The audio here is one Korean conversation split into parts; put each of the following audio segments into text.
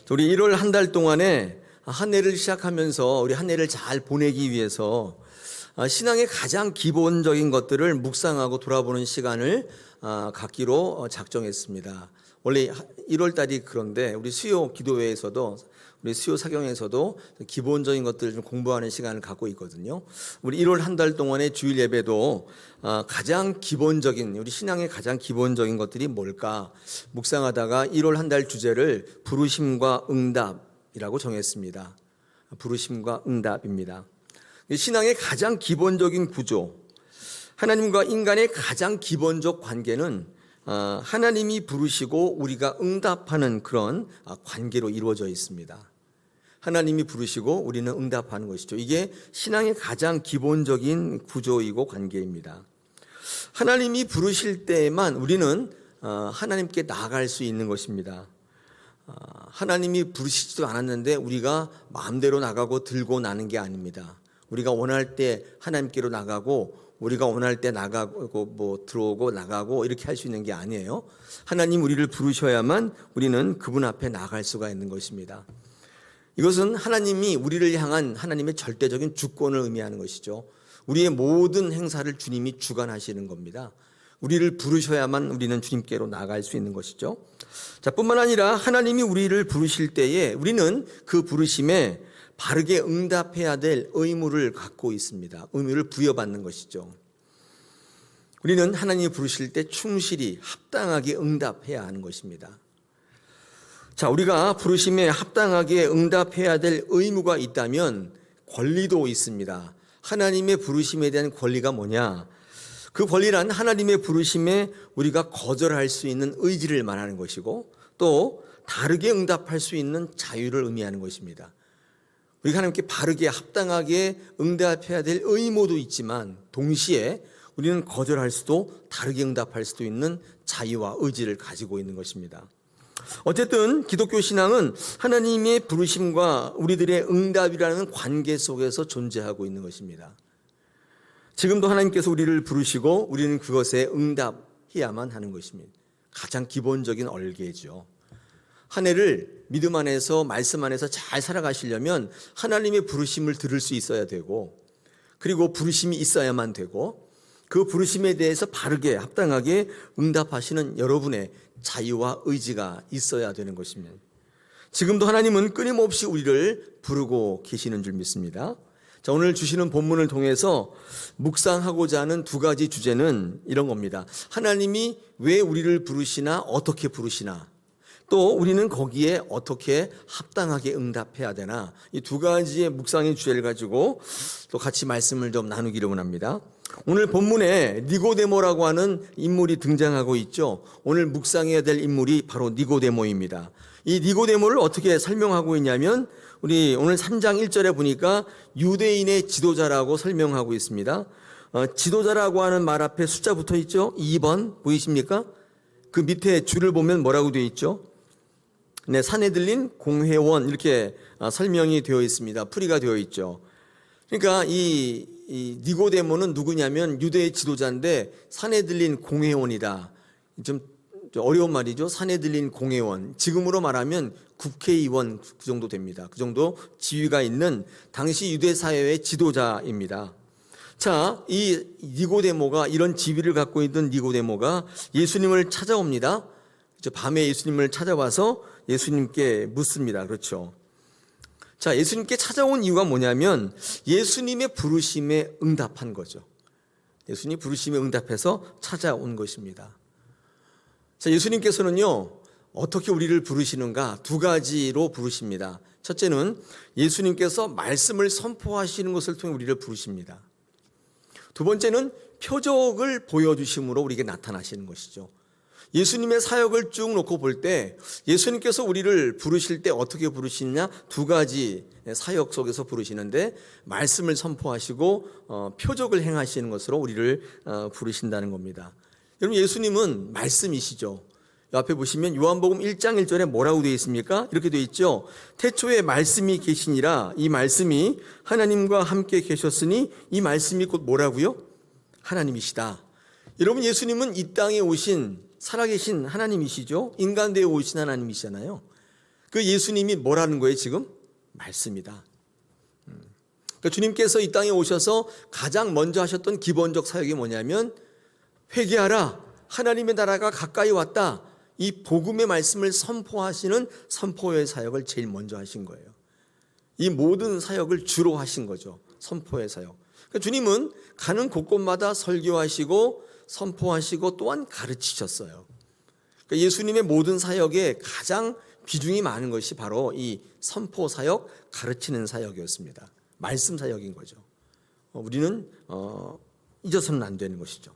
우리 1월 한 달 동안에 한 해를 시작하면서 우리 한 해를 잘 보내기 위해서 신앙의 가장 기본적인 것들을 묵상하고 돌아보는 시간을 갖기로 작정했습니다. 원래 1월 달이 그런데 우리 수요 기도회에서도 우리 수요 사경에서도 기본적인 것들을 좀 공부하는 시간을 갖고 있거든요. 우리 1월 한 달 동안의 주일 예배도 가장 기본적인 우리 신앙의 가장 기본적인 것들이 뭘까 묵상하다가 1월 한 달 주제를 부르심과 응답이라고 정했습니다. 부르심과 응답입니다. 신앙의 가장 기본적인 구조, 하나님과 인간의 가장 기본적 관계는 하나님이 부르시고 우리가 응답하는 그런 관계로 이루어져 있습니다. 하나님이 부르시고 우리는 응답하는 것이죠. 이게 신앙의 가장 기본적인 구조이고 관계입니다. 하나님이 부르실 때에만 우리는 하나님께 나아갈 수 있는 것입니다. 하나님이 부르시지도 않았는데 우리가 마음대로 나가고 들고 나는 게 아닙니다. 우리가 원할 때 하나님께로 나가고 우리가 원할 때 나가고 들어오고 나가고 이렇게 할 수 있는 게 아니에요. 하나님 우리를 부르셔야만 우리는 그분 앞에 나갈 수가 있는 것입니다. 이것은 하나님이 우리를 향한 하나님의 절대적인 주권을 의미하는 것이죠. 우리의 모든 행사를 주님이 주관하시는 겁니다. 우리를 부르셔야만 우리는 주님께로 나갈 수 있는 것이죠. 자, 뿐만 아니라 하나님이 우리를 부르실 때에 우리는 그 부르심에 바르게 응답해야 될 의무를 갖고 있습니다. 의무를 부여받는 것이죠. 우리는 하나님이 부르실 때 충실히 합당하게 응답해야 하는 것입니다. 자, 우리가 부르심에 합당하게 응답해야 될 의무가 있다면 권리도 있습니다. 하나님의 부르심에 대한 권리가 뭐냐? 그 권리란 하나님의 부르심에 우리가 거절할 수 있는 의지를 말하는 것이고 또 다르게 응답할 수 있는 자유를 의미하는 것입니다. 우리가 하나님께 바르게 합당하게 응답해야 될 의무도 있지만 동시에 우리는 거절할 수도 다르게 응답할 수도 있는 자유와 의지를 가지고 있는 것입니다. 어쨌든 기독교 신앙은 하나님의 부르심과 우리들의 응답이라는 관계 속에서 존재하고 있는 것입니다. 지금도 하나님께서 우리를 부르시고 우리는 그것에 응답해야만 하는 것입니다. 가장 기본적인 얼개죠. 한 해를 믿음 안에서 말씀 안에서 잘 살아가시려면 하나님의 부르심을 들을 수 있어야 되고 그리고 부르심이 있어야만 되고 그 부르심에 대해서 바르게 합당하게 응답하시는 여러분의 자유와 의지가 있어야 되는 것입니다. 지금도 하나님은 끊임없이 우리를 부르고 계시는 줄 믿습니다. 자, 오늘 주시는 본문을 통해서 묵상하고자 하는 두 가지 주제는 이런 겁니다. 하나님이 왜 우리를 부르시나 어떻게 부르시나 또 우리는 거기에 어떻게 합당하게 응답해야 되나 이 두 가지의 묵상의 주제를 가지고 또 같이 말씀을 좀 나누기를 원합니다. 오늘 본문에 니고데모라고 하는 인물이 등장하고 있죠. 오늘 묵상해야 될 인물이 바로 니고데모입니다. 이 니고데모를 어떻게 설명하고 있냐면 우리 오늘 3장 1절에 보니까 유대인의 지도자라고 설명하고 있습니다. 지도자라고 하는 말 앞에 숫자 붙어 있죠. 2번 보이십니까? 그 밑에 줄을 보면 뭐라고 되어 있죠? 네, 산헤들린 공회원 이렇게 설명이 되어 있습니다. 풀이가 되어 있죠. 그러니까 이 니고데모는 누구냐면 유대의 지도자인데 산헤들린 공회원이다. 좀 어려운 말이죠. 산헤들린 공회원. 지금으로 말하면 국회의원 그 정도 됩니다. 그 정도 지위가 있는 당시 유대 사회의 지도자입니다. 자, 이 니고데모가 이런 지위를 갖고 있던 니고데모가 예수님을 찾아옵니다. 밤에 예수님을 찾아와서 예수님께 묻습니다. 그렇죠. 자, 예수님께 찾아온 이유가 뭐냐면 예수님의 부르심에 응답한 거죠. 예수님 부르심에 응답해서 찾아온 것입니다. 자, 예수님께서는요, 어떻게 우리를 부르시는가 두 가지로 부르십니다. 첫째는 예수님께서 말씀을 선포하시는 것을 통해 우리를 부르십니다. 두 번째는 표적을 보여주심으로 우리에게 나타나시는 것이죠. 예수님의 사역을 쭉 놓고 볼 때 예수님께서 우리를 부르실 때 어떻게 부르시느냐 두 가지 사역 속에서 부르시는데 말씀을 선포하시고 표적을 행하시는 것으로 우리를 부르신다는 겁니다. 여러분 예수님은 말씀이시죠. 앞에 보시면 요한복음 1장 1절에 뭐라고 되어 있습니까? 이렇게 되어 있죠. 태초에 말씀이 계시니라 이 말씀이 하나님과 함께 계셨으니 이 말씀이 곧 뭐라고요? 하나님이시다. 여러분 예수님은 이 땅에 오신 살아계신 하나님이시죠. 인간대에 오신 하나님이시잖아요. 그 예수님이 뭐라는 거예요 지금? 말씀이다. 그러니까 주님께서 이 땅에 오셔서 가장 먼저 하셨던 기본적 사역이 뭐냐면 회개하라, 하나님의 나라가 가까이 왔다. 이 복음의 말씀을 선포하시는 선포의 사역을 제일 먼저 하신 거예요. 이 모든 사역을 주로 하신 거죠. 선포의 사역. 그러니까 주님은 가는 곳곳마다 설교하시고 선포하시고 또한 가르치셨어요. 그러니까 예수님의 모든 사역에 가장 비중이 많은 것이 바로 이 선포 사역, 가르치는 사역이었습니다. 말씀 사역인 거죠. 우리는 잊어서는 안 되는 것이죠.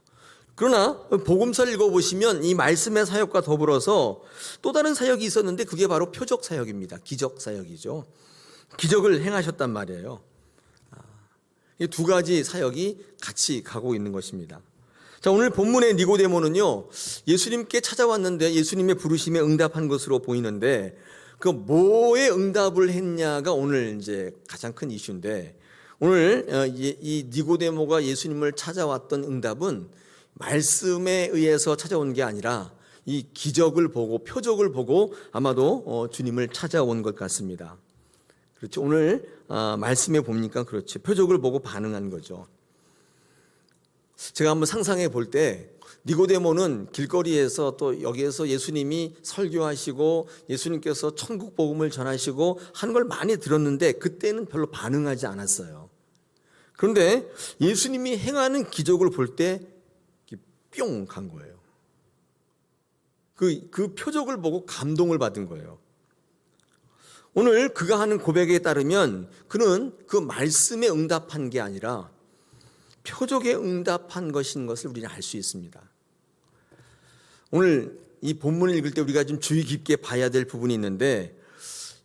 그러나 복음서를 읽어보시면 이 말씀의 사역과 더불어서 또 다른 사역이 있었는데 그게 바로 표적 사역입니다. 기적 사역이죠. 기적을 행하셨단 말이에요. 이 두 가지 사역이 같이 가고 있는 것입니다. 자, 오늘 본문의 니고데모는요, 예수님께 찾아왔는데 예수님의 부르심에 응답한 것으로 보이는데 그 뭐에 응답을 했냐가 오늘 이제 가장 큰 이슈인데, 오늘 이 니고데모가 예수님을 찾아왔던 응답은 말씀에 의해서 찾아온 게 아니라 이 기적을 보고 표적을 보고 아마도 주님을 찾아온 것 같습니다. 그렇죠. 오늘 말씀에 보니까 그렇죠. 표적을 보고 반응한 거죠. 제가 한번 상상해 볼 때 니고데모는 길거리에서 또 여기에서 예수님이 설교하시고 예수님께서 천국 복음을 전하시고 하는 걸 많이 들었는데 그때는 별로 반응하지 않았어요. 그런데 예수님이 행하는 기적을 볼 때 뿅 간 거예요. 그 표적을 보고 감동을 받은 거예요. 오늘 그가 하는 고백에 따르면 그는 그 말씀에 응답한 게 아니라 표적에 응답한 것인 것을 우리는 알 수 있습니다. 오늘 이 본문을 읽을 때 우리가 좀 주의 깊게 봐야 될 부분이 있는데,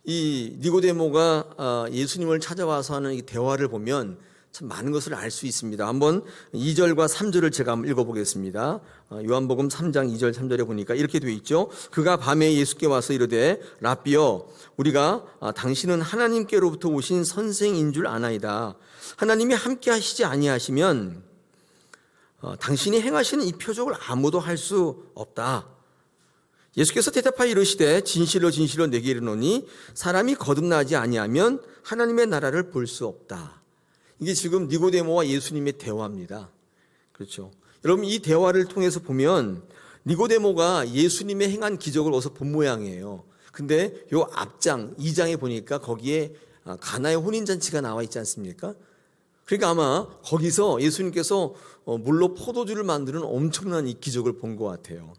이 니고데모가 예수님을 찾아와서 하는 이 대화를 보면 참 많은 것을 알 수 있습니다. 한번 2절과 3절을 제가 한번 읽어보겠습니다. 요한복음 3장 2절 3절에 보니까 이렇게 되어 있죠. 그가 밤에 예수께 와서 이르되 라삐여, 우리가 당신은 하나님께로부터 오신 선생인 줄 아나이다. 하나님이 함께 하시지 아니하시면 당신이 행하시는 이 표적을 아무도 할 수 없다. 예수께서 대답하여 이르시되 진실로 진실로 내게 이르노니 사람이 거듭나지 아니하면 하나님의 나라를 볼 수 없다. 이게 지금 니고데모와 예수님의 대화입니다. 그렇죠. 여러분, 이 대화를 통해서 보면 니고데모가 예수님의 행한 기적을 어디서 본 모양이에요. 근데 요 앞장 2장에 보니까 거기에 가나의 혼인잔치가 나와 있지 않습니까? 그러니까 아마 거기서 예수님께서 물로 포도주를 만드는 엄청난 이 기적을 본 것 같아요.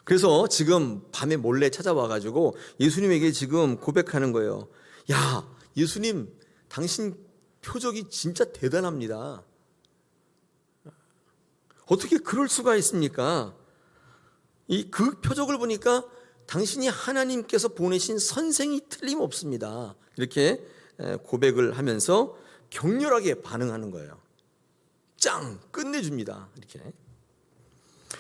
그래서 지금 밤에 몰래 찾아와가지고 예수님에게 지금 고백하는 거예요. 야, 예수님, 당신 표적이 진짜 대단합니다. 어떻게 그럴 수가 있습니까? 그 표적을 보니까 당신이 하나님께서 보내신 선생이 틀림없습니다. 이렇게 고백을 하면서 격렬하게 반응하는 거예요. 짱! 끝내줍니다. 이렇게.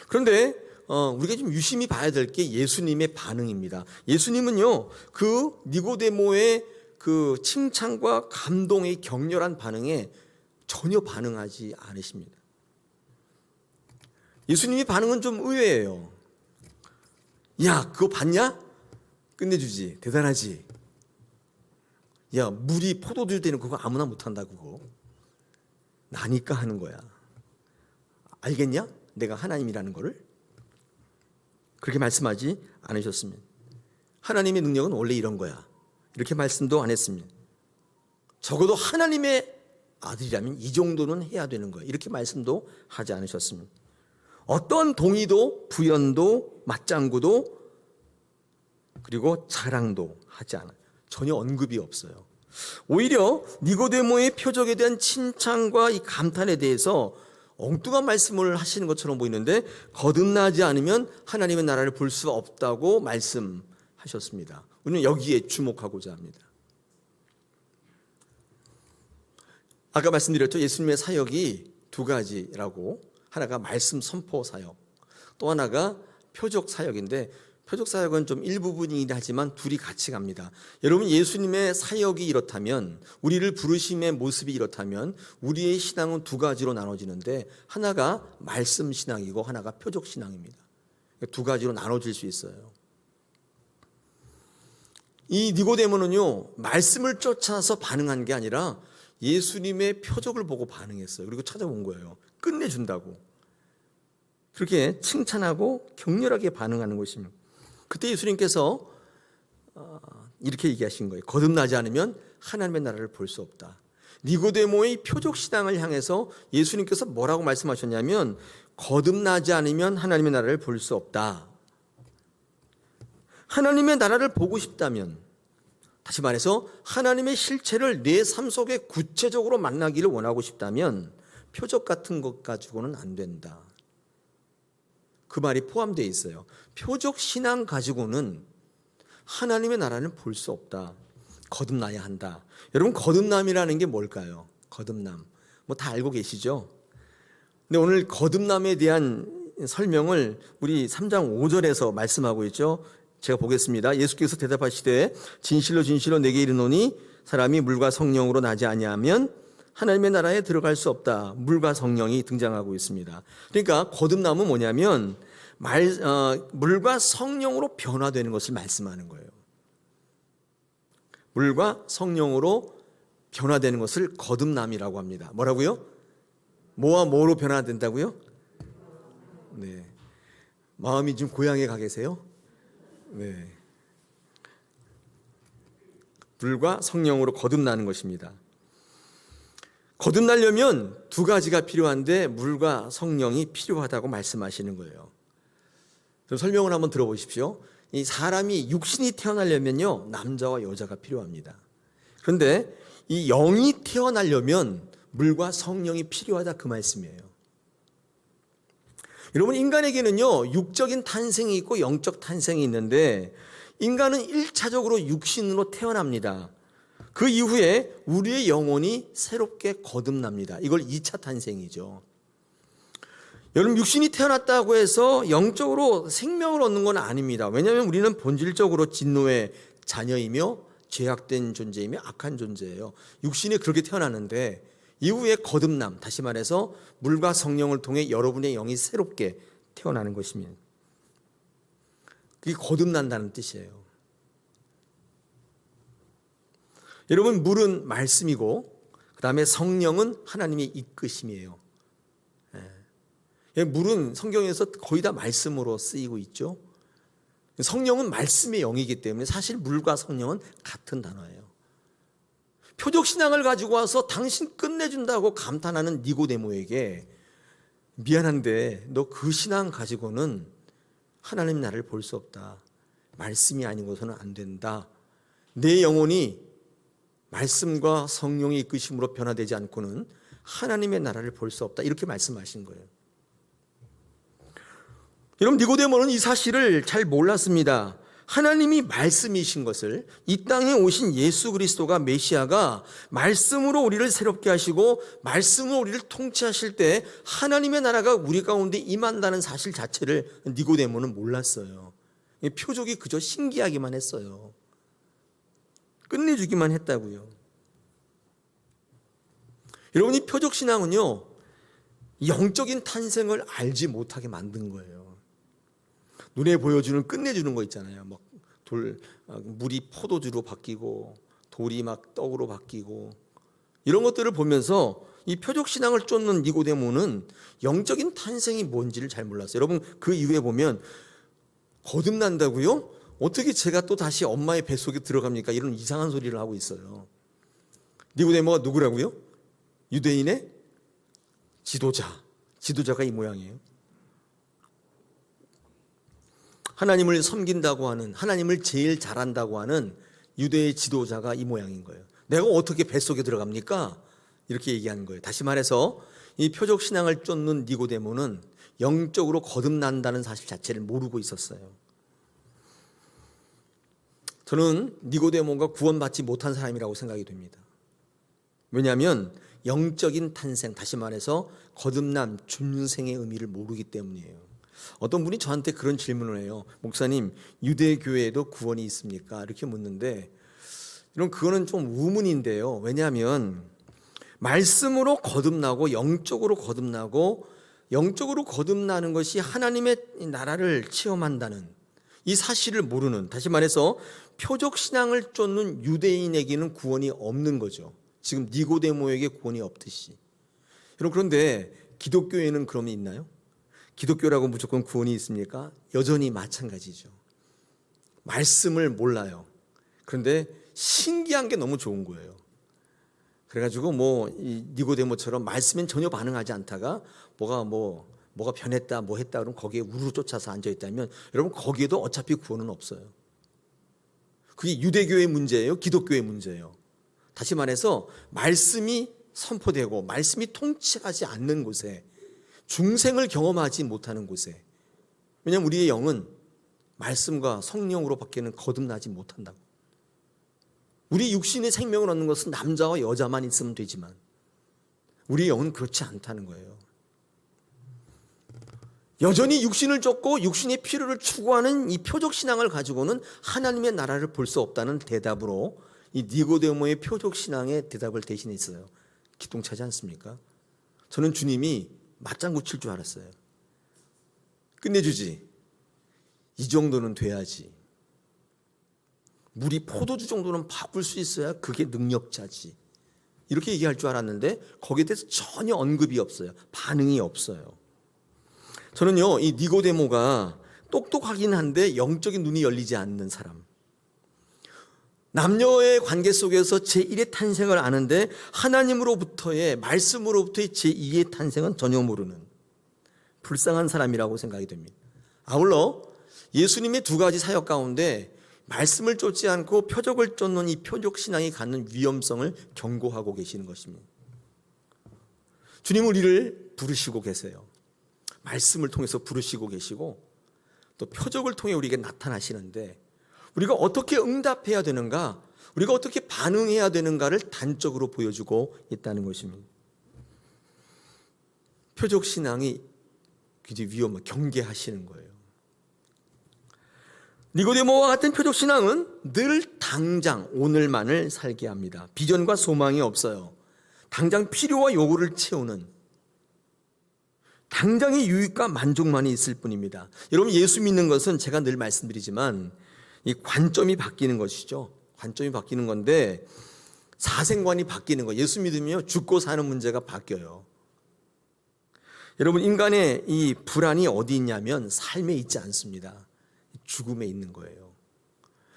그런데 우리가 좀 유심히 봐야 될 게 예수님의 반응입니다. 예수님은요, 그 니고데모의 그 칭찬과 감동의 격렬한 반응에 전혀 반응하지 않으십니다. 예수님의 반응은 좀 의외예요. 야, 그거 봤냐? 끝내주지. 대단하지. 야, 물이 포도주 되는 그거 아무나 못한다 그거. 나니까 하는 거야. 알겠냐? 내가 하나님이라는 거를. 그렇게 말씀하지 않으셨습니다. 하나님의 능력은 원래 이런 거야. 이렇게 말씀도 안 했습니다. 적어도 하나님의 아들이라면 이 정도는 해야 되는 거야. 이렇게 말씀도 하지 않으셨습니다. 어떤 동의도 부연도 맞장구도 그리고 자랑도 하지 않아요. 전혀 언급이 없어요. 오히려 니고데모의 표적에 대한 칭찬과 이 감탄에 대해서 엉뚱한 말씀을 하시는 것처럼 보이는데 거듭나지 않으면 하나님의 나라를 볼 수 없다고 말씀하셨습니다. 우리는 여기에 주목하고자 합니다. 아까 말씀드렸죠. 예수님의 사역이 두 가지라고. 하나가 말씀 선포 사역, 또 하나가 표적 사역인데 표적 사역은 좀 일부분이긴 하지만 둘이 같이 갑니다. 여러분, 예수님의 사역이 이렇다면, 우리를 부르심의 모습이 이렇다면 우리의 신앙은 두 가지로 나눠지는데 하나가 말씀 신앙이고 하나가 표적 신앙입니다. 두 가지로 나눠질 수 있어요. 이 니고데모는요, 말씀을 쫓아서 반응한 게 아니라 예수님의 표적을 보고 반응했어요. 그리고 찾아온 거예요. 끝내준다고. 그렇게 칭찬하고 격렬하게 반응하는 것입니다. 그때 예수님께서 이렇게 얘기하신 거예요. 거듭나지 않으면 하나님의 나라를 볼 수 없다. 니고데모의 표적 신앙을 향해서 예수님께서 뭐라고 말씀하셨냐면, 거듭나지 않으면 하나님의 나라를 볼 수 없다. 하나님의 나라를 보고 싶다면, 다시 말해서 하나님의 실체를 내 삶 속에 구체적으로 만나기를 원하고 싶다면 표적 같은 것 가지고는 안 된다. 그 말이 포함되어 있어요. 표적 신앙 가지고는 하나님의 나라는 볼 수 없다. 거듭나야 한다. 여러분, 거듭남이라는 게 뭘까요? 거듭남. 뭐 다 알고 계시죠? 근데 오늘 거듭남에 대한 설명을 우리 3장 5절에서 말씀하고 있죠. 제가 보겠습니다. 예수께서 대답하시되 진실로 진실로 내게 이르노니 사람이 물과 성령으로 나지 아니하면 하나님의 나라에 들어갈 수 없다. 물과 성령이 등장하고 있습니다. 그러니까 거듭남은 뭐냐면 물과 성령으로 변화되는 것을 말씀하는 거예요. 물과 성령으로 변화되는 것을 거듭남이라고 합니다. 뭐라고요? 뭐와 뭐로 변화된다고요? 네. 마음이 좀 고향에 가 계세요? 네. 물과 성령으로 거듭나는 것입니다. 거듭나려면 두 가지가 필요한데 물과 성령이 필요하다고 말씀하시는 거예요. 좀 설명을 한번 들어보십시오. 이 사람이 육신이 태어나려면요, 남자와 여자가 필요합니다. 그런데 이 영이 태어나려면 물과 성령이 필요하다, 그 말씀이에요. 여러분, 인간에게는요, 육적인 탄생이 있고 영적 탄생이 있는데, 인간은 1차적으로 육신으로 태어납니다. 그 이후에 우리의 영혼이 새롭게 거듭납니다. 이걸 2차 탄생이죠. 여러분, 육신이 태어났다고 해서 영적으로 생명을 얻는 건 아닙니다. 왜냐하면 우리는 본질적으로 진노의 자녀이며 죄악된 존재이며 악한 존재예요. 육신이 그렇게 태어났는데 이후에 거듭남, 다시 말해서 물과 성령을 통해 여러분의 영이 새롭게 태어나는 것입니다. 그게 거듭난다는 뜻이에요. 여러분, 물은 말씀이고 그 다음에 성령은 하나님의 이끄심이에요. 물은 성경에서 거의 다 말씀으로 쓰이고 있죠. 성령은 말씀의 영이기 때문에 사실 물과 성령은 같은 단어예요. 표적 신앙을 가지고 와서 당신 끝내준다고 감탄하는 니고데모에게 미안한데 너 그 신앙 가지고는 하나님 나라를 볼 수 없다. 말씀이 아니고서는 안 된다. 내 영혼이 말씀과 성령의 이끄심으로 변화되지 않고는 하나님의 나라를 볼 수 없다. 이렇게 말씀하신 거예요. 여러분, 니고데모는 이 사실을 잘 몰랐습니다. 하나님이 말씀이신 것을, 이 땅에 오신 예수 그리스도가 메시아가 말씀으로 우리를 새롭게 하시고 말씀으로 우리를 통치하실 때 하나님의 나라가 우리 가운데 임한다는 사실 자체를 니고데모는 몰랐어요. 표적이 그저 신기하기만 했어요. 끝내주기만 했다고요. 여러분, 이 표적 신앙은요, 영적인 탄생을 알지 못하게 만든 거예요. 눈에 보여주는 끝내주는 거 있잖아요. 막 물이 포도주로 바뀌고 돌이 막 떡으로 바뀌고 이런 것들을 보면서 이 표적 신앙을 쫓는 니고데모는 영적인 탄생이 뭔지를 잘 몰랐어요. 여러분, 그 이후에 보면 거듭난다고요? 어떻게 제가 또 다시 엄마의 뱃속에 들어갑니까? 이런 이상한 소리를 하고 있어요. 니고데모가 누구라고요? 유대인의 지도자가 이 모양이에요. 하나님을 섬긴다고 하는, 하나님을 제일 잘한다고 하는 유대의 지도자가 이 모양인 거예요. 내가 어떻게 뱃속에 들어갑니까? 이렇게 얘기하는 거예요. 다시 말해서 이 표적 신앙을 쫓는 니고데모는 영적으로 거듭난다는 사실 자체를 모르고 있었어요. 저는 니고데모가 구원받지 못한 사람이라고 생각이 됩니다. 왜냐하면 영적인 탄생, 다시 말해서 거듭남, 중생의 의미를 모르기 때문이에요. 어떤 분이 저한테 그런 질문을 해요. 목사님, 유대교회에도 구원이 있습니까? 이렇게 묻는데, 그거는 좀 우문인데요. 왜냐하면 말씀으로 거듭나고 영적으로 거듭나고 영적으로 거듭나는 것이 하나님의 나라를 체험한다는, 이 사실을 모르는, 다시 말해서 표적 신앙을 쫓는 유대인에게는 구원이 없는 거죠. 지금 니고데모에게 구원이 없듯이. 여러분, 그런데 기독교에는 그럼이 있나요? 기독교라고 무조건 구원이 있습니까? 여전히 마찬가지죠. 말씀을 몰라요. 그런데 신기한 게 너무 좋은 거예요. 그래가지고 이 니고데모처럼 말씀엔 전혀 반응하지 않다가 뭐가 변했다, 뭐 했다 그러면 거기에 우르르 쫓아서 앉아 있다면, 여러분, 거기에도 어차피 구원은 없어요. 그게 유대교의 문제예요, 기독교의 문제예요. 다시 말해서 말씀이 선포되고 말씀이 통치하지 않는 곳에, 중생을 경험하지 못하는 곳에, 왜냐하면 우리의 영은 말씀과 성령으로 밖에는 거듭나지 못한다고. 우리 육신의 생명을 얻는 것은 남자와 여자만 있으면 되지만 우리의 영은 그렇지 않다는 거예요. 여전히 육신을 쫓고 육신의 필요를 추구하는 이 표적 신앙을 가지고는 하나님의 나라를 볼 수 없다는 대답으로 이 니고데모의 표적 신앙의 대답을 대신했어요. 기똥차지 않습니까? 저는 주님이 맞장구 칠 줄 알았어요. 끝내주지. 이 정도는 돼야지. 물이 포도주 정도는 바꿀 수 있어야 그게 능력자지. 이렇게 얘기할 줄 알았는데 거기에 대해서 전혀 언급이 없어요. 반응이 없어요. 저는요, 이 니고데모가 똑똑하긴 한데 영적인 눈이 열리지 않는 사람, 남녀의 관계 속에서 제1의 탄생을 아는데 하나님으로부터의 말씀으로부터의 제2의 탄생은 전혀 모르는 불쌍한 사람이라고 생각이 됩니다. 아울러 예수님의 두 가지 사역 가운데 말씀을 쫓지 않고 표적을 쫓는 이 표적 신앙이 갖는 위험성을 경고하고 계시는 것입니다. 주님은 우리를 부르시고 계세요. 말씀을 통해서 부르시고 계시고 또 표적을 통해 우리에게 나타나시는데, 우리가 어떻게 응답해야 되는가, 우리가 어떻게 반응해야 되는가를 단적으로 보여주고 있다는 것입니다. 표적 신앙이 굉장히 위험한, 경계하시는 거예요. 니고데모와 같은 표적 신앙은 늘 당장 오늘만을 살게 합니다. 비전과 소망이 없어요. 당장 필요와 요구를 채우는, 당장의 유익과 만족만이 있을 뿐입니다. 여러분, 예수 믿는 것은 제가 늘 말씀드리지만 이 관점이 바뀌는 것이죠. 관점이 바뀌는 건데 사생관이 바뀌는 거예요. 예수 믿으면 죽고 사는 문제가 바뀌어요. 여러분, 인간의 이 불안이 어디 있냐면 삶에 있지 않습니다. 죽음에 있는 거예요.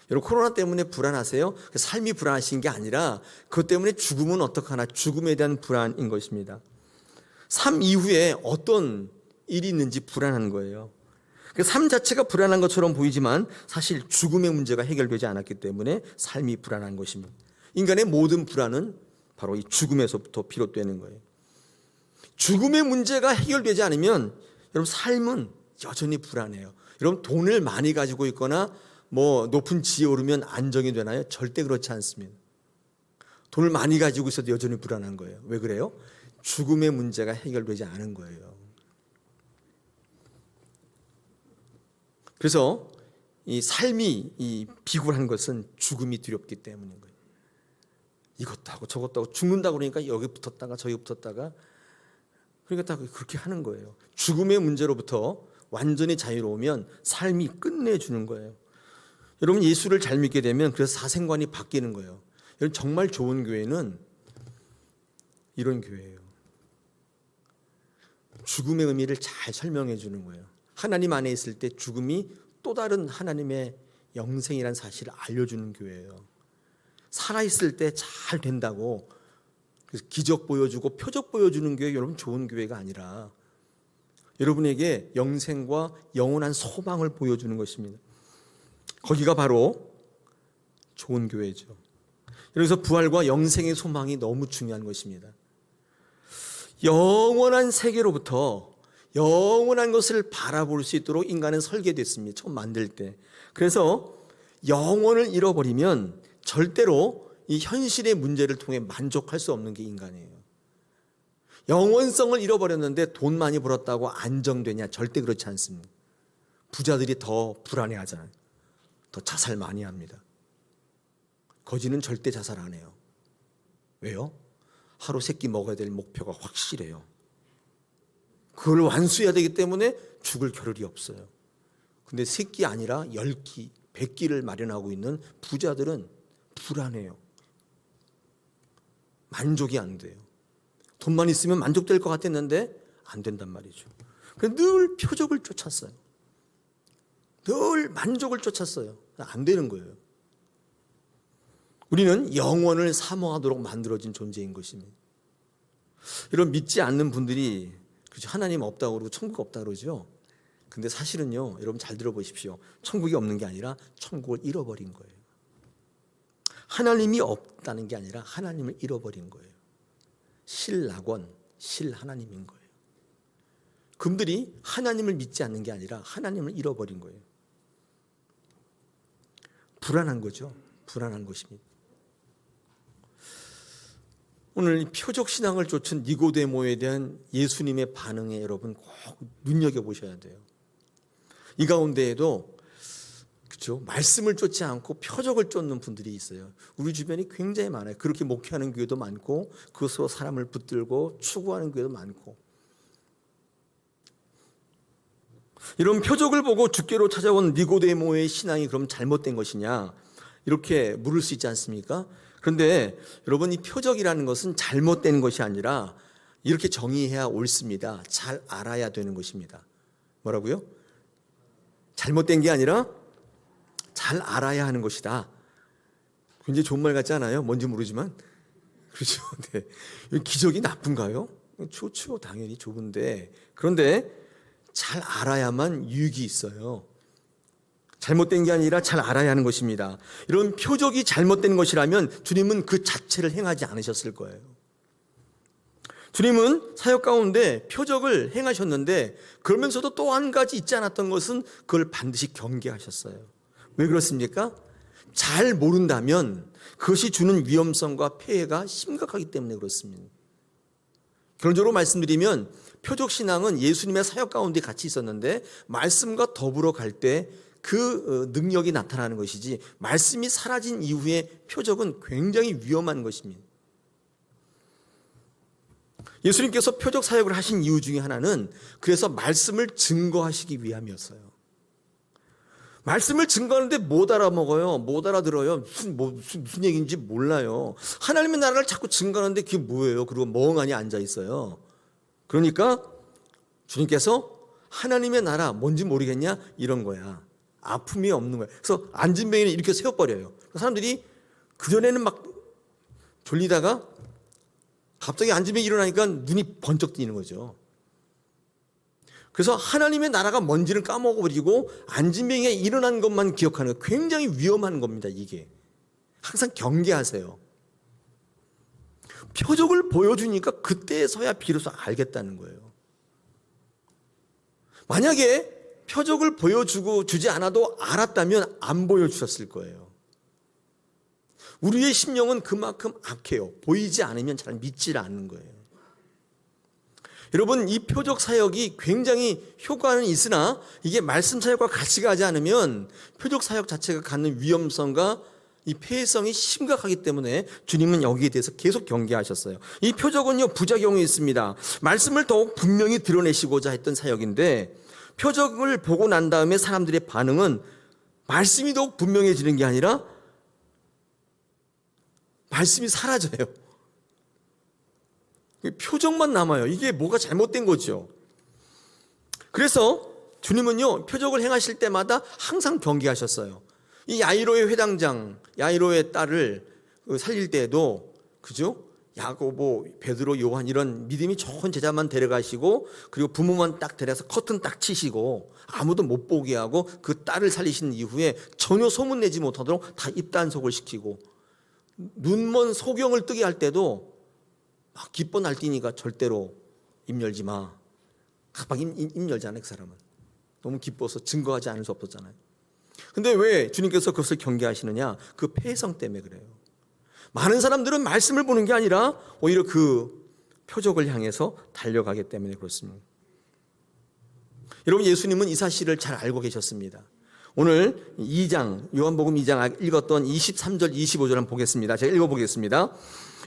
여러분, 코로나 때문에 불안하세요? 삶이 불안하신 게 아니라 그것 때문에 죽음은 어떡하나, 죽음에 대한 불안인 것입니다. 삶 이후에 어떤 일이 있는지 불안한 거예요. 삶 자체가 불안한 것처럼 보이지만 사실 죽음의 문제가 해결되지 않았기 때문에 삶이 불안한 것입니다. 인간의 모든 불안은 바로 이 죽음에서부터 비롯되는 거예요. 죽음의 문제가 해결되지 않으면 여러분, 삶은 여전히 불안해요. 여러분, 돈을 많이 가지고 있거나 높은 지에 오르면 안정이 되나요? 절대 그렇지 않습니다. 돈을 많이 가지고 있어도 여전히 불안한 거예요. 왜 그래요? 죽음의 문제가 해결되지 않은 거예요. 그래서 이 삶이 이 비굴한 것은 죽음이 두렵기 때문인 거예요. 이것도 하고 저것도 하고 죽는다고 그러니까 여기 붙었다가 저기 붙었다가, 그러니까 다 그렇게 하는 거예요. 죽음의 문제로부터 완전히 자유로우면 삶이 끝내주는 거예요. 여러분, 예수를 잘 믿게 되면 그래서 사생관이 바뀌는 거예요. 여러분, 정말 좋은 교회는 이런 교회예요. 죽음의 의미를 잘 설명해 주는 거예요. 하나님 안에 있을 때 죽음이 또 다른 하나님의 영생이라는 사실을 알려주는 교회예요. 살아있을 때 잘 된다고 그래서 기적 보여주고 표적 보여주는 교회, 여러분, 좋은 교회가 아니라 여러분에게 영생과 영원한 소망을 보여주는 것입니다. 거기가 바로 좋은 교회죠. 그래서 부활과 영생의 소망이 너무 중요한 것입니다. 영원한 세계로부터 영원한 것을 바라볼 수 있도록 인간은 설계됐습니다. 처음 만들 때. 그래서 영혼을 잃어버리면 절대로 이 현실의 문제를 통해 만족할 수 없는 게 인간이에요. 영원성을 잃어버렸는데 돈 많이 벌었다고 안정되냐? 절대 그렇지 않습니다. 부자들이 더 불안해하잖아요. 더 자살 많이 합니다. 거지는 절대 자살 안 해요. 왜요? 하루 세 끼 먹어야 될 목표가 확실해요. 그걸 완수해야 되기 때문에 죽을 겨를이 없어요. 근데 3끼 아니라 10끼, 100끼를 마련하고 있는 부자들은 불안해요. 만족이 안 돼요. 돈만 있으면 만족될 것 같았는데 안 된단 말이죠. 그래서 늘 표적을 쫓았어요. 늘 만족을 쫓았어요. 안 되는 거예요. 우리는 영원을 사모하도록 만들어진 존재인 것입니다. 이런 믿지 않는 분들이 하나님 없다고 그러고 천국 없다고 그러죠. 근데 사실은요, 여러분 잘 들어보십시오. 천국이 없는 게 아니라 천국을 잃어버린 거예요. 하나님이 없다는 게 아니라 하나님을 잃어버린 거예요. 실낙원, 실하나님인 거예요. 그분들이 하나님을 믿지 않는 게 아니라 하나님을 잃어버린 거예요. 불안한 거죠. 불안한 것입니다. 오늘 표적 신앙을 쫓은 니고데모에 대한 예수님의 반응에 여러분 꼭 눈여겨보셔야 돼요. 이 가운데에도 그렇죠? 말씀을 쫓지 않고 표적을 쫓는 분들이 있어요. 우리 주변이 굉장히 많아요. 그렇게 목회하는 교회도 많고 그것으로 사람을 붙들고 추구하는 교회도 많고. 이런 표적을 보고 주께로 찾아온 니고데모의 신앙이 그럼 잘못된 것이냐 이렇게 물을 수 있지 않습니까? 그런데 여러분, 이 표적이라는 것은 잘못된 것이 아니라 이렇게 정의해야 옳습니다. 잘 알아야 되는 것입니다. 뭐라고요? 잘못된 게 아니라 잘 알아야 하는 것이다. 굉장히 좋은 말 같지 않아요? 뭔지 모르지만. 그렇죠. 네. 기적이 나쁜가요? 좋죠. 당연히 좋은데. 그런데 잘 알아야만 유익이 있어요. 잘못된 게 아니라 잘 알아야 하는 것입니다. 이런 표적이 잘못된 것이라면 주님은 그 자체를 행하지 않으셨을 거예요. 주님은 사역 가운데 표적을 행하셨는데 그러면서도 또 한 가지 있지 않았던 것은 그걸 반드시 경계하셨어요. 왜 그렇습니까? 잘 모른다면 그것이 주는 위험성과 폐해가 심각하기 때문에 그렇습니다. 결론적으로 말씀드리면 표적신앙은 예수님의 사역 가운데 같이 있었는데 말씀과 더불어 갈 때 그 능력이 나타나는 것이지, 말씀이 사라진 이후에 표적은 굉장히 위험한 것입니다. 예수님께서 표적 사역을 하신 이유 중에 하나는 그래서 말씀을 증거하시기 위함이었어요. 말씀을 증거하는데 못 알아먹어요. 못 알아들어요. 무슨 얘기인지 몰라요. 하나님의 나라를 자꾸 증거하는데 그게 뭐예요? 그리고 멍하니 앉아 있어요. 그러니까 주님께서 하나님의 나라 뭔지 모르겠냐? 이런 거야. 아픔이 없는 거야. 그래서 앉은 병이는 이렇게 세워버려요. 사람들이 그전에는 막 졸리다가 갑자기 앉은 병이 일어나니까 눈이 번쩍 뜨이는 거죠. 그래서 하나님의 나라가 뭔지를 까먹어버리고 앉은 병에 일어난 것만 기억하는 거, 굉장히 위험한 겁니다. 이게 항상 경계하세요. 표적을 보여주니까 그때서야 비로소 알겠다는 거예요. 만약에 표적을 보여주고 주지 않아도 알았다면 안 보여주셨을 거예요. 우리의 심령은 그만큼 악해요. 보이지 않으면 잘 믿질 않는 거예요. 여러분, 이 표적 사역이 굉장히 효과는 있으나 이게 말씀 사역과 같이 가지 않으면 표적 사역 자체가 갖는 위험성과 이 폐해성이 심각하기 때문에 주님은 여기에 대해서 계속 경계하셨어요. 이 표적은요, 부작용이 있습니다. 말씀을 더욱 분명히 드러내시고자 했던 사역인데 표적을 보고 난 다음에 사람들의 반응은 말씀이 더욱 분명해지는 게 아니라 말씀이 사라져요. 표적만 남아요. 이게 뭐가 잘못된 거죠. 그래서 주님은요, 표적을 행하실 때마다 항상 경계하셨어요. 이 야이로의 회당장, 야이로의 딸을 살릴 때에도, 그죠? 야고보, 베드로, 요한 이런 믿음이 좋은 제자만 데려가시고 그리고 부모만 딱 데려서 커튼 딱 치시고 아무도 못 보게 하고 그 딸을 살리신 이후에 전혀 소문내지 못하도록 다 입단속을 시키고 눈먼 소경을 뜨게 할 때도 막 기뻐 날뛰니까 절대로 입 열지 마. 막 입 열잖아요. 그 사람은. 너무 기뻐서 증거하지 않을 수 없었잖아요. 근데 왜 주님께서 그것을 경계하시느냐? 그 폐성 때문에 그래요. 많은 사람들은 말씀을 보는 게 아니라 오히려 그 표적을 향해서 달려가기 때문에 그렇습니다. 여러분, 예수님은 이 사실을 잘 알고 계셨습니다. 오늘 2장, 요한복음 2장 읽었던 23절, 25절 한번 보겠습니다. 제가 읽어보겠습니다.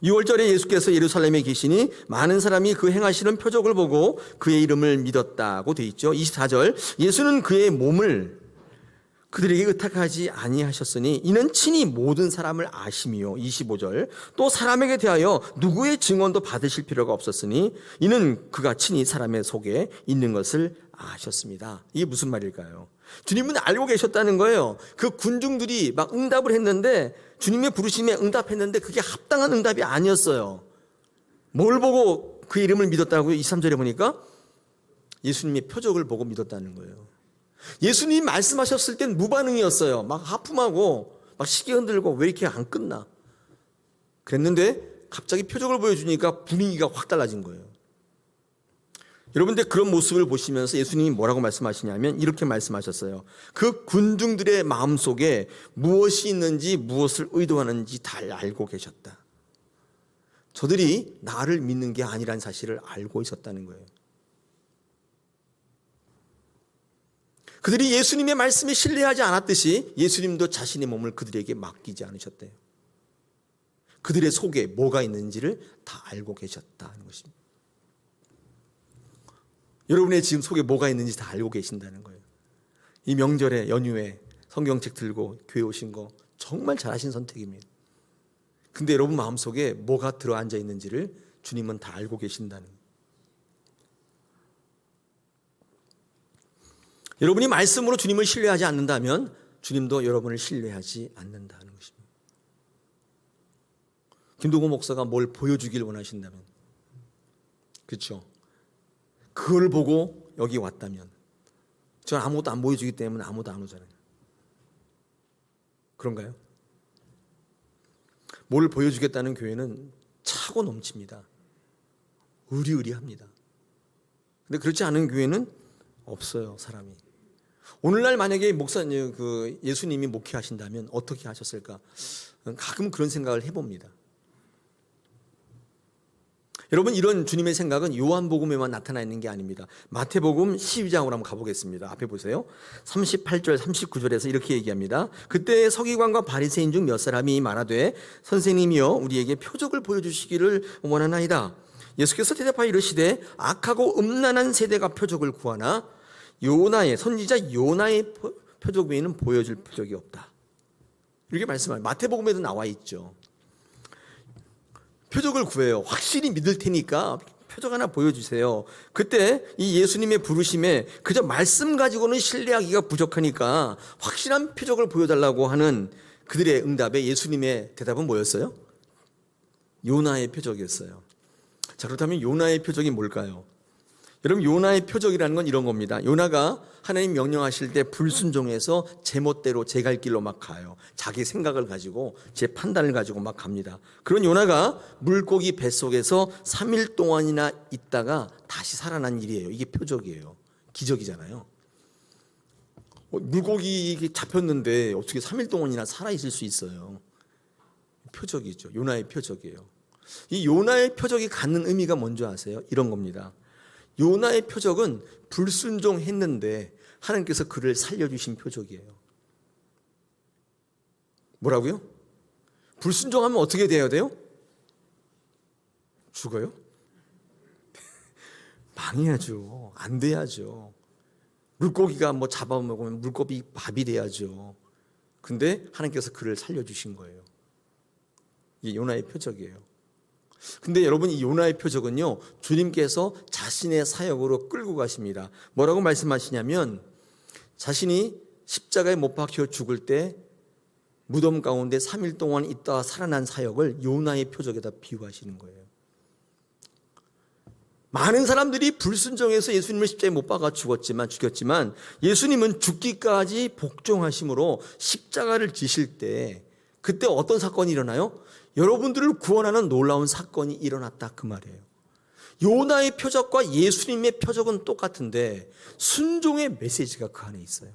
6월절에 예수께서 예루살렘에 계시니 많은 사람이 그 행하시는 표적을 보고 그의 이름을 믿었다고 돼 있죠. 24절, 예수는 그의 몸을 그들에게 의탁하지 아니하셨으니 이는 친히 모든 사람을 아심이요. 25절 또 사람에게 대하여 누구의 증언도 받으실 필요가 없었으니 이는 그가 친히 사람의 속에 있는 것을 아셨습니다. 이게 무슨 말일까요? 주님은 알고 계셨다는 거예요. 그 군중들이 막 응답을 했는데 주님의 부르심에 응답했는데 그게 합당한 응답이 아니었어요. 뭘 보고 그 이름을 믿었다고요? 23절에 보니까 예수님의 표적을 보고 믿었다는 거예요. 예수님이 말씀하셨을 땐 무반응이었어요. 막 하품하고 막 시계 흔들고 왜 이렇게 안 끝나? 그랬는데 갑자기 표적을 보여주니까 분위기가 확 달라진 거예요. 여러분들 그런 모습을 보시면서 예수님이 뭐라고 말씀하시냐면 이렇게 말씀하셨어요. 그 군중들의 마음속에 무엇이 있는지 무엇을 의도하는지 다 알고 계셨다. 저들이 나를 믿는 게 아니란 사실을 알고 있었다는 거예요. 그들이 예수님의 말씀에 신뢰하지 않았듯이 예수님도 자신의 몸을 그들에게 맡기지 않으셨대요. 그들의 속에 뭐가 있는지를 다 알고 계셨다는 것입니다. 여러분의 지금 속에 뭐가 있는지 다 알고 계신다는 거예요. 이 명절에 연휴에 성경책 들고 교회 오신 거 정말 잘하신 선택입니다. 근데 여러분 마음속에 뭐가 들어앉아 있는지를 주님은 다 알고 계신다는 거예요. 여러분이 말씀으로 주님을 신뢰하지 않는다면 주님도 여러분을 신뢰하지 않는다는 것입니다. 김동호 목사가 뭘 보여주길 원하신다면, 그렇죠? 그걸 보고 여기 왔다면, 저는 아무것도 안 보여주기 때문에 아무도 안 오잖아요. 그런가요? 뭘 보여주겠다는 교회는 차고 넘칩니다. 의리의리합니다. 근데 그렇지 않은 교회는 없어요, 사람이. 오늘날 만약에 목사님, 예수님이 목회하신다면 어떻게 하셨을까? 가끔 그런 생각을 해봅니다. 여러분, 이런 주님의 생각은 요한복음에만 나타나 있는 게 아닙니다. 마태복음 12장으로 한번 가보겠습니다. 앞에 보세요. 38절 39절에서 이렇게 얘기합니다. 그때 서기관과 바리새인 중 몇 사람이 말하되 선생님이여 우리에게 표적을 보여주시기를 원하나이다. 예수께서 대답하여 이르시되 악하고 음란한 세대가 표적을 구하나 요나의 선지자 요나의 표적 외에는 보여줄 표적이 없다. 이렇게 말씀합니다. 마태복음에도 나와 있죠. 표적을 구해요. 확실히 믿을 테니까 표적 하나 보여주세요. 그때 이 예수님의 부르심에 그저 말씀 가지고는 신뢰하기가 부족하니까 확실한 표적을 보여달라고 하는 그들의 응답에 예수님의 대답은 뭐였어요? 요나의 표적이었어요. 자, 그렇다면 요나의 표적이 뭘까요? 여러분, 요나의 표적이라는 건 이런 겁니다. 요나가 하나님 명령하실 때 불순종해서 제멋대로 제 갈 길로 막 가요. 자기 생각을 가지고 제 판단을 가지고 막 갑니다. 그런 요나가 물고기 뱃속에서 3일 동안이나 있다가 다시 살아난 일이에요. 이게 표적이에요. 기적이잖아요. 물고기 잡혔는데 어떻게 3일 동안이나 살아있을 수 있어요? 표적이죠. 요나의 표적이에요. 이 요나의 표적이 갖는 의미가 뭔지 아세요? 이런 겁니다. 요나의 표적은 불순종했는데 하나님께서 그를 살려주신 표적이에요. 뭐라고요? 불순종하면 어떻게 돼야 돼요? 죽어요? 망해야죠. 안 돼야죠. 물고기가 뭐 잡아먹으면 물고기 밥이 돼야죠. 근데 하나님께서 그를 살려주신 거예요. 이게 요나의 표적이에요. 근데 여러분, 이 요나의 표적은요, 주님께서 자신의 사역으로 끌고 가십니다. 뭐라고 말씀하시냐면 자신이 십자가에 못 박혀 죽을 때 무덤 가운데 3일 동안 있다가 살아난 사역을 요나의 표적에다 비유하시는 거예요. 많은 사람들이 불순종해서 예수님을 십자가에 못 박아 죽였지만 예수님은 죽기까지 복종하심으로 십자가를 지실 때 그때 어떤 사건이 일어나요? 여러분들을 구원하는 놀라운 사건이 일어났다, 그 말이에요. 요나의 표적과 예수님의 표적은 똑같은데 순종의 메시지가 그 안에 있어요.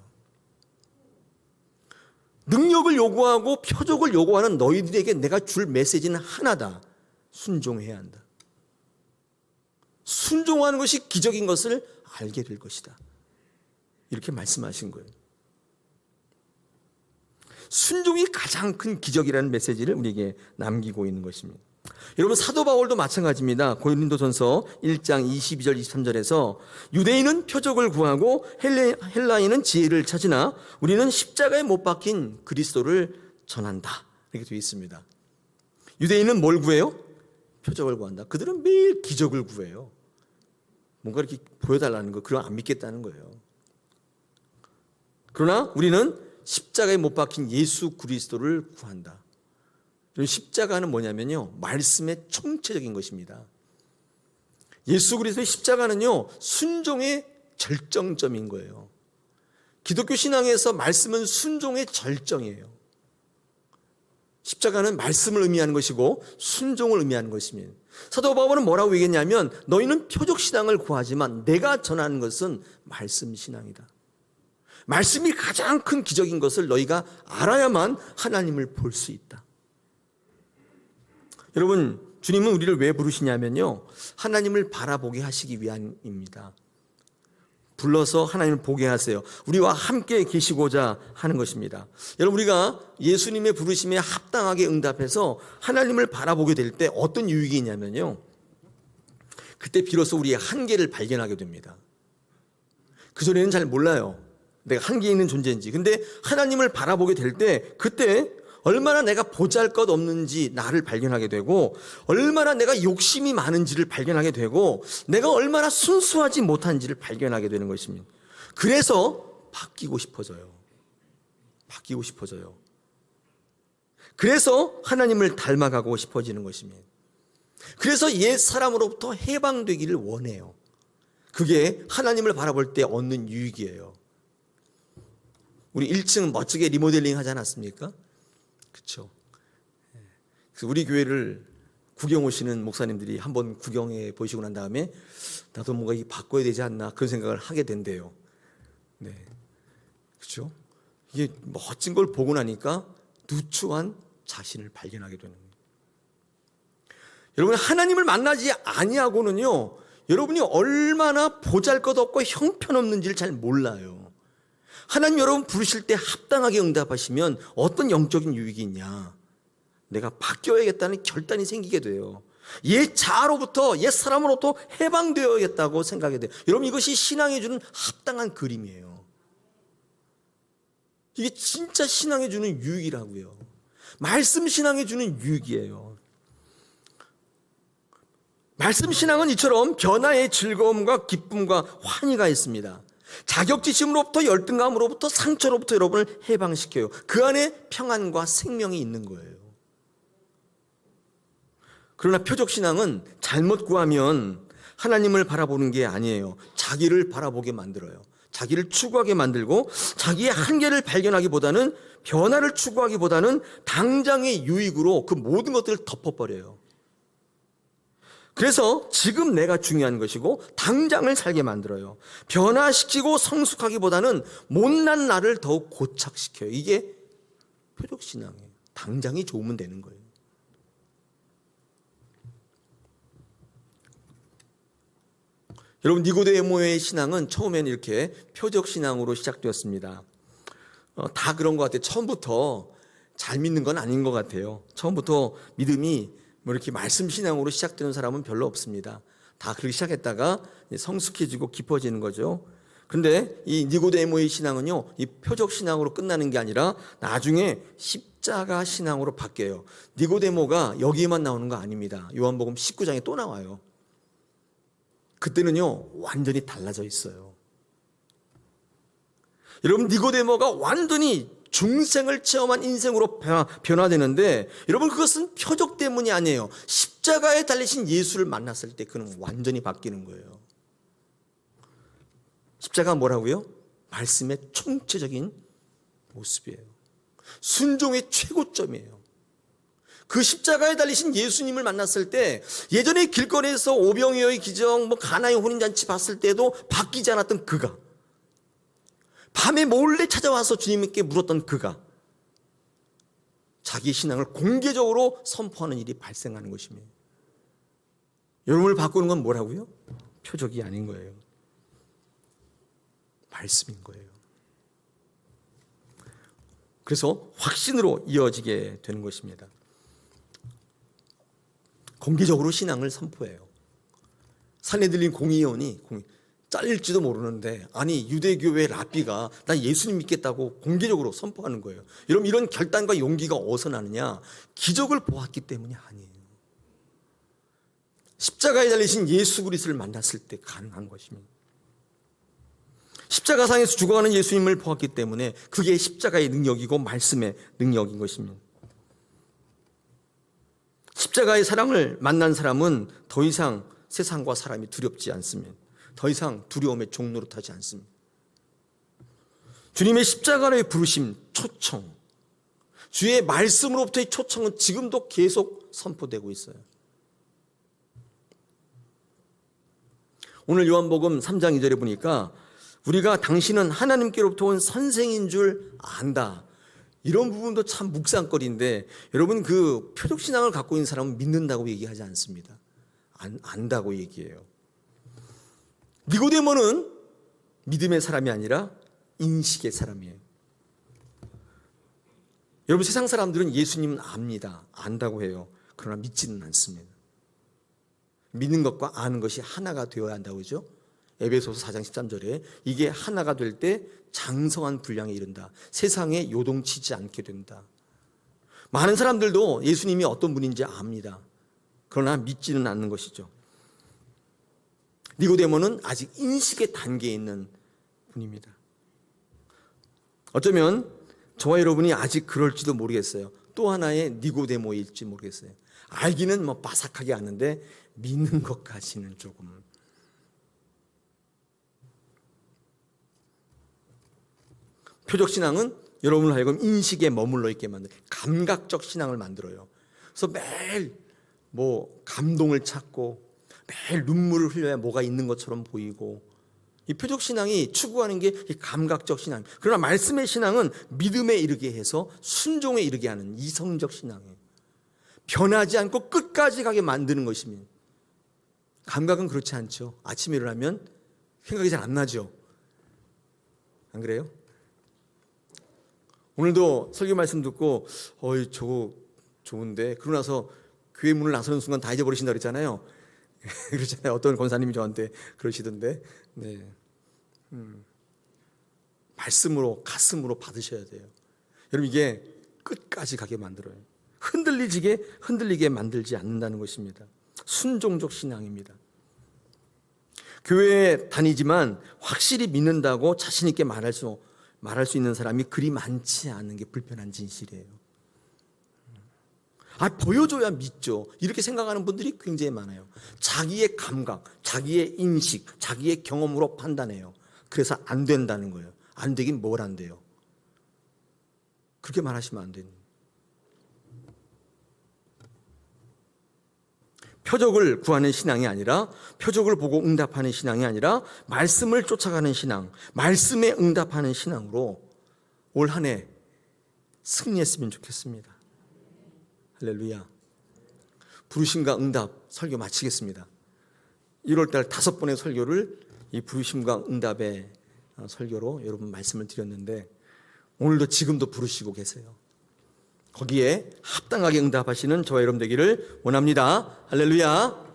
능력을 요구하고 표적을 요구하는 너희들에게 내가 줄 메시지는 하나다. 순종해야 한다. 순종하는 것이 기적인 것을 알게 될 것이다. 이렇게 말씀하신 거예요. 순종이 가장 큰 기적이라는 메시지를 우리에게 남기고 있는 것입니다. 여러분 사도 바울도 마찬가지입니다. 고린도전서 1장 22절 23절에서 유대인은 표적을 구하고 헬라인은 지혜를 찾으나 우리는 십자가에 못 박힌 그리스도를 전한다. 이렇게 되어 있습니다. 유대인은 뭘 구해요? 표적을 구한다. 그들은 매일 기적을 구해요. 뭔가 이렇게 보여달라는 거, 그럼 안 믿겠다는 거예요. 그러나 우리는 십자가에 못 박힌 예수 그리스도를 구한다. 십자가는 뭐냐면요, 말씀의 총체적인 것입니다. 예수 그리스도의 십자가는요, 순종의 절정점인 거예요. 기독교 신앙에서 말씀은 순종의 절정이에요. 십자가는 말씀을 의미하는 것이고 순종을 의미하는 것입니다. 사도 바울은 뭐라고 얘기했냐면 너희는 표적 신앙을 구하지만 내가 전하는 것은 말씀 신앙이다. 말씀이 가장 큰 기적인 것을 너희가 알아야만 하나님을 볼 수 있다. 여러분, 주님은 우리를 왜 부르시냐면요, 하나님을 바라보게 하시기 위함입니다. 불러서 하나님을 보게 하세요. 우리와 함께 계시고자 하는 것입니다. 여러분, 우리가 예수님의 부르심에 합당하게 응답해서 하나님을 바라보게 될 때 어떤 유익이 있냐면요, 그때 비로소 우리의 한계를 발견하게 됩니다. 그전에는 잘 몰라요, 내가 한계 있는 존재인지. 근데 하나님을 바라보게 될 때 그때 얼마나 내가 보잘것없는지 나를 발견하게 되고, 얼마나 내가 욕심이 많은지를 발견하게 되고, 내가 얼마나 순수하지 못한지를 발견하게 되는 것입니다. 그래서 바뀌고 싶어져요. 바뀌고 싶어져요. 그래서 하나님을 닮아가고 싶어지는 것입니다. 그래서 옛 사람으로부터 해방되기를 원해요. 그게 하나님을 바라볼 때 얻는 유익이에요. 우리 1층 멋지게 리모델링 하지 않았습니까? 그렇죠. 그래서 우리 교회를 구경 오시는 목사님들이 한번 구경해 보시고 난 다음에 나도 뭔가 바꿔야 되지 않나 그런 생각을 하게 된대요. 네, 그렇죠. 이게 멋진 걸 보고 나니까 누추한 자신을 발견하게 되는 거예요. 여러분, 하나님을 만나지 아니하고는요, 여러분이 얼마나 보잘것없고 형편없는지를 잘 몰라요. 하나님 여러분 부르실 때 합당하게 응답하시면 어떤 영적인 유익이 있냐? 내가 바뀌어야겠다는 결단이 생기게 돼요. 옛 자아로부터, 옛 사람으로부터 해방되어야겠다고 생각이 돼요. 여러분, 이것이 신앙이 주는 합당한 그림이에요. 이게 진짜 신앙이 주는 유익이라고요. 말씀 신앙이 주는 유익이에요. 말씀 신앙은 이처럼 변화의 즐거움과 기쁨과 환희가 있습니다. 자격지심으로부터, 열등감으로부터, 상처로부터 여러분을 해방시켜요. 그 안에 평안과 생명이 있는 거예요. 그러나 표적신앙은 잘못 구하면 하나님을 바라보는 게 아니에요. 자기를 바라보게 만들어요. 자기를 추구하게 만들고, 자기의 한계를 발견하기보다는, 변화를 추구하기보다는 당장의 유익으로 그 모든 것들을 덮어버려요. 그래서 지금 내가 중요한 것이고 당장을 살게 만들어요. 변화시키고 성숙하기보다는 못난 나를 더욱 고착시켜요. 이게 표적신앙이에요. 당장이 좋으면 되는 거예요. 여러분, 니고데모의 신앙은 처음에는 이렇게 표적신앙으로 시작되었습니다. 다 그런 것 같아요. 처음부터 잘 믿는 건 아닌 것 같아요. 처음부터 믿음이 이렇게 말씀 신앙으로 시작되는 사람은 별로 없습니다. 다 그렇게 시작했다가 성숙해지고 깊어지는 거죠. 근데 이 니고데모의 신앙은요, 이 표적 신앙으로 끝나는 게 아니라 나중에 십자가 신앙으로 바뀌어요. 니고데모가 여기에만 나오는 거 아닙니다. 요한복음 19장에 또 나와요. 그때는요, 완전히 달라져 있어요. 여러분, 니고데모가 완전히 중생을 체험한 인생으로 변화되는데, 여러분, 그것은 표적 때문이 아니에요. 십자가에 달리신 예수를 만났을 때 그는 완전히 바뀌는 거예요. 십자가가 뭐라고요? 말씀의 총체적인 모습이에요. 순종의 최고점이에요. 그 십자가에 달리신 예수님을 만났을 때, 예전에 길거리에서 오병이어의 기적, 가나의 혼인잔치 봤을 때도 바뀌지 않았던 그가, 밤에 몰래 찾아와서 주님께 물었던 그가 자기 신앙을 공개적으로 선포하는 일이 발생하는 것입니다. 여러분을 바꾸는 건 뭐라고요? 표적이 아닌 거예요. 말씀인 거예요. 그래서 확신으로 이어지게 되는 것입니다. 공개적으로 신앙을 선포해요. 산헤드린 공의원이 잘릴지도 모르는데 아니 유대교회 랍비가 나 예수님 믿겠다고 공개적으로 선포하는 거예요. 여러분 이런 결단과 용기가 어디서 나느냐? 기적을 보았기 때문이 아니에요. 십자가에 달리신 예수 그리스도를 만났을 때 가능한 것입니다. 십자가상에서 죽어가는 예수님을 보았기 때문에 그게 십자가의 능력이고 말씀의 능력인 것입니다. 십자가의 사랑을 만난 사람은 더 이상 세상과 사람이 두렵지 않습니다. 더 이상 두려움의 종로로 타지 않습니다. 주님의 십자가의 부르심, 초청, 주의 말씀으로부터의 초청은 지금도 계속 선포되고 있어요. 오늘 요한복음 3장 2절에 보니까 우리가 당신은 하나님께로부터 온 선생인 줄 안다. 이런 부분도 참 묵상거리인데 여러분 그 표적신앙을 갖고 있는 사람은 믿는다고 얘기하지 않습니다. 안다고 얘기해요. 니고데모는 믿음의 사람이 아니라 인식의 사람이에요. 여러분 세상 사람들은 예수님은 압니다. 안다고 해요. 그러나 믿지는 않습니다. 믿는 것과 아는 것이 하나가 되어야 한다고 그러죠. 에베소서 4장 13절에 이게 하나가 될 때 장성한 분량에 이른다. 세상에 요동치지 않게 된다. 많은 사람들도 예수님이 어떤 분인지 압니다. 그러나 믿지는 않는 것이죠. 니고데모는 아직 인식의 단계에 있는 분입니다. 어쩌면 저와 여러분이 아직 그럴지도 모르겠어요. 또 하나의 니고데모일지 모르겠어요. 알기는 뭐 바삭하게 아는데 믿는 것까지는 조금. 표적신앙은 여러분을 하여금 인식에 머물러 있게 만들어요. 감각적 신앙을 만들어요. 그래서 매일 뭐 감동을 찾고 매일 눈물을 흘려야 뭐가 있는 것처럼 보이고 이 표적신앙이 추구하는 게 이 감각적 신앙. 그러나 말씀의 신앙은 믿음에 이르게 해서 순종에 이르게 하는 이성적 신앙이에요. 변하지 않고 끝까지 가게 만드는 것입니다. 감각은 그렇지 않죠. 아침에 일어나면 생각이 잘 안 나죠. 안 그래요? 오늘도 설교 말씀 듣고 저거 좋은데 그러고 나서 교회 문을 나서는 순간 다 잊어버리신다 그랬잖아요. 그렇잖아요. 어떤 권사님이 저한테 그러시던데 네. 말씀으로 가슴으로 받으셔야 돼요. 여러분 이게 끝까지 가게 만들어요. 흔들리게 만들지 않는다는 것입니다. 순종적 신앙입니다. 교회에 다니지만 확실히 믿는다고 자신 있게 말할 수 있는 사람이 그리 많지 않은 게 불편한 진실이에요. 보여줘야 믿죠. 이렇게 생각하는 분들이 굉장히 많아요. 자기의 감각, 자기의 인식, 자기의 경험으로 판단해요. 그래서 안 된다는 거예요. 안 되긴 뭘 안 돼요. 그렇게 말하시면 안 돼요. 표적을 구하는 신앙이 아니라 표적을 보고 응답하는 신앙이 아니라 말씀을 쫓아가는 신앙, 말씀에 응답하는 신앙으로 올 한 해 승리했으면 좋겠습니다. 할렐루야. 부르심과 응답 설교 마치겠습니다. 1월달 5번의 설교를 이 부르심과 응답의 설교로 여러분 말씀을 드렸는데 오늘도 지금도 부르시고 계세요. 거기에 합당하게 응답하시는 저와 여러분 되기를 원합니다. 할렐루야.